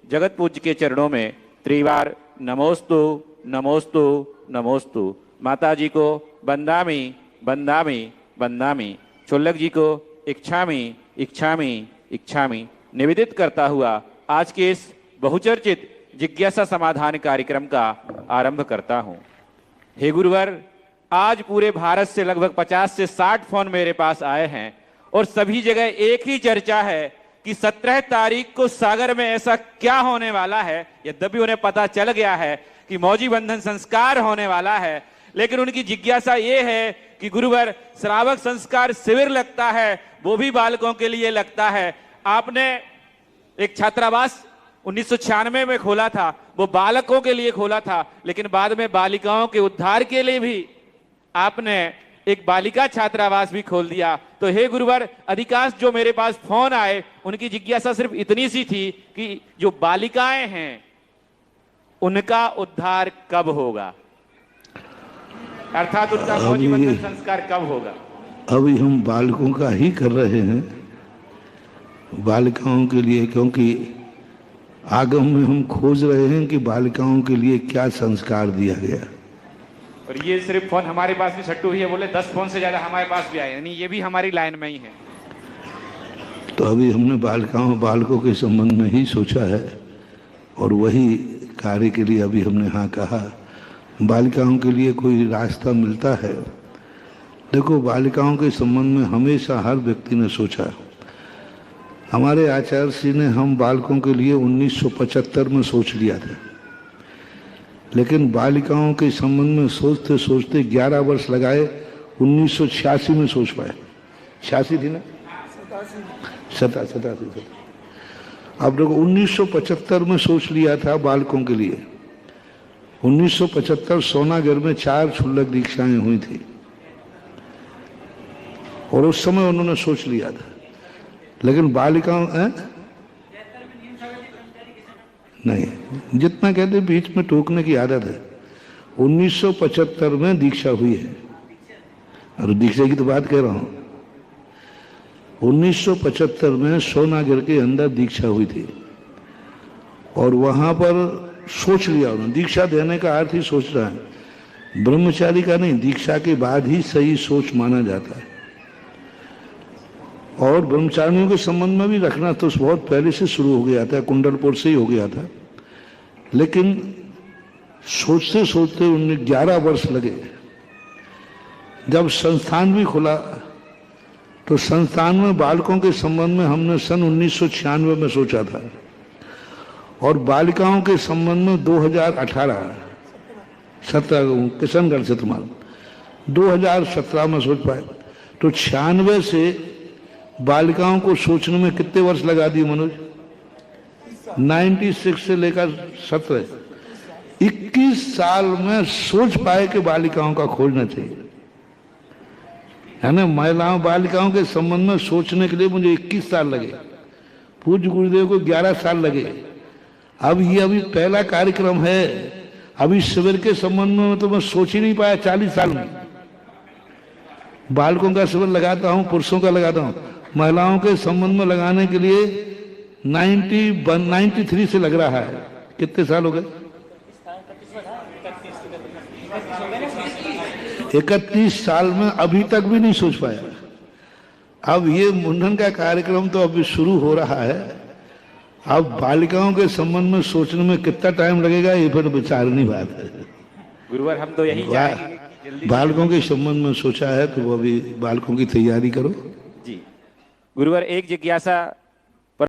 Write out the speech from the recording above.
जगत पूज्य के चरणों में त्रिवार नमोस्तु नमोस्तु नमोस्तु। माता जी को बंदामी बंदामी बंदामी। चोल्लक जी को इच्छामी इच्छामी इच्छामी निवेदित करता हुआ आज के इस बहुचर्चित जिज्ञासा समाधान कार्यक्रम का आरंभ करता हूं। हे गुरुवर, आज पूरे भारत से लगभग 50 से 60 फोन मेरे पास आए हैं और सभी जगह एक ही चर्चा है कि 17 तारीख को सागर में ऐसा क्या होने वाला है। यद्यपि उन्हें पता चल गया है कि मौजी बंधन संस्कार होने वाला है, लेकिन उनकी जिज्ञासा ये है कि गुरुवर, श्रावक संस्कार शिविर लगता है, वो भी बालकों के लिए लगता है। आपने एक छात्रावास 1996 में खोला था, वो बालकों के लिए खोला था, लेकिन बाद में बालिकाओं के उद्धार के लिए भी आपने एक बालिका छात्रावास भी खोल दिया। तो हे गुरुवर, अधिकांश जो मेरे पास फोन आए उनकी जिज्ञासा सिर्फ इतनी सी थी कि जो बालिकाएं हैं उनका उद्धार कब होगा, अर्थात उनका मौजी बंधन संस्कार कब होगा। अभी हम बालकों का ही कर रहे हैं, बालिकाओं के लिए, क्योंकि आगम में हम खोज रहे हैं कि बालिकाओं के लिए क्या संस्कार दिया गया। और ये सिर्फ फोन हमारे पास भी छट्टू ही है, बोले 10 फोन से ज्यादा हमारे पास भी आए, यानी ये भी हमारी लाइन में ही है। तो अभी हमने बालकों के संबंध में ही सोचा है और वही कार्य के लिए अभी हमने हाँ कहा। बालिकाओं के लिए कोई रास्ता मिलता है? देखो, बालिकाओं के संबंध में हमेशा हर व्यक्ति ने सोचा। हमारे आचार्य श्री ने हम बालकों के लिए 1975 में सोच लिया था, लेकिन बालिकाओं के संबंध में सोचते सोचते 11 वर्ष लगाए, 1986 में सोच पाए। 86 थी ना? 87। अब देखो, 1975 में सोच लिया था बालकों के लिए। 1975 सोनागढ़ में 4 क्षुल्लक दीक्षाएं हुई थी और उस समय उन्होंने सोच लिया था, लेकिन बालिकाओं नहीं, जितना कहते बीच में टोकने की आदत है। 1975 में दीक्षा हुई है, और दीक्षा की तो बात कह रहा हूं। 1975 में सोनागढ़ के अंदर दीक्षा हुई थी और वहां पर सोच लिया उन्होंने। दीक्षा देने का अर्थ ही सोच रहा है, ब्रह्मचारी का नहीं, दीक्षा के बाद ही सही सोच माना जाता है। और ब्रह्मचारियों के संबंध में भी रखना तो बहुत पहले से शुरू हो गया था, कुंडलपुर से ही हो गया था, लेकिन सोचते सोचते उन्हें 11 वर्ष लगे। जब संस्थान भी खुला तो संस्थान में बालकों के संबंध में हमने सन 1996 में सोचा था और बालिकाओं के संबंध में 2017 किशनगढ़ से 2017 में सोच पाए। तो 96 से बालिकाओं को सोचने में कितने वर्ष लगा दिए मनोज? 96 से लेकर 17, 21 साल में सोच पाए कि बालिकाओं का खोजना चाहिए, है ना। महिलाओं बालिकाओं के संबंध में सोचने के लिए मुझे 21 साल लगे, पूज्य गुरुदेव को 11 साल लगे। अब ये अभी पहला कार्यक्रम है, अभी शिविर के संबंध में तो मैं सोच ही नहीं पाया 40 साल में। बालकों का शिविर लगाता हूँ, पुरुषों का लगाता हूँ, महिलाओं के संबंध में लगाने के लिए 93 से लग रहा है। कितने साल हो गए? 31 साल में अभी तक भी नहीं सोच पाया। अब ये मुंडन का कार्यक्रम तो अभी शुरू हो रहा है, अब बालिकाओं के संबंध में सोचने में कितना टाइम लगेगा ये फिर विचारनी बात है। गुरुवर, हम तो यही चाहेंगे बालकों के संबंध में सोचा है, तो वो अभी बालकों की तैयारी करो। जी गुरुवर, एक जिज्ञासा